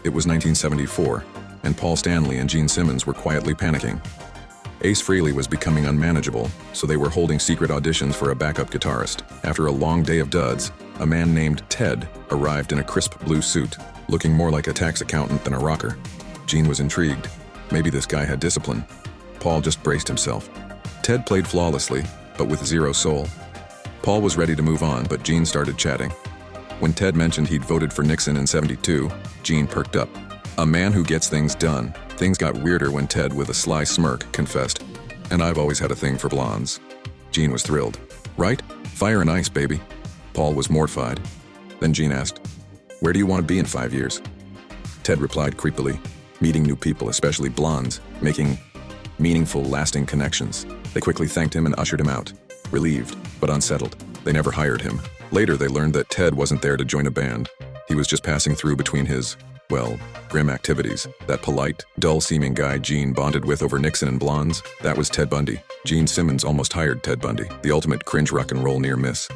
It was 1974, and Paul Stanley and Gene Simmons were quietly panicking. Ace Frehley was becoming unmanageable, so they were holding secret auditions for a backup guitarist. After a long day of duds, a man named Ted arrived in a crisp blue suit, looking more like a tax accountant than a rocker. Gene was intrigued. Maybe this guy had discipline. Paul just braced himself. Ted played flawlessly, but with zero soul. Paul was ready to move on, but Gene started chatting. When Ted mentioned he'd voted for Nixon in '72, Gene perked up. A man who gets things done. Things got weirder when Ted, with a sly smirk, confessed, "And I've always had a thing for blondes." Gene was thrilled. "Right? Fire and ice, baby." Paul was mortified. Then Gene asked, "Where do you want to be in 5 years?" Ted replied creepily, "Meeting new people, especially blondes, making meaningful, lasting connections." They quickly thanked him and ushered him out, relieved, but unsettled. They never hired him. Later, they learned that Ted wasn't there to join a band. He was just passing through between his, well, grim activities. That polite, dull-seeming guy Gene bonded with over Nixon and blondes, that was Ted Bundy. Gene Simmons almost hired Ted Bundy, the ultimate cringe rock and roll near miss.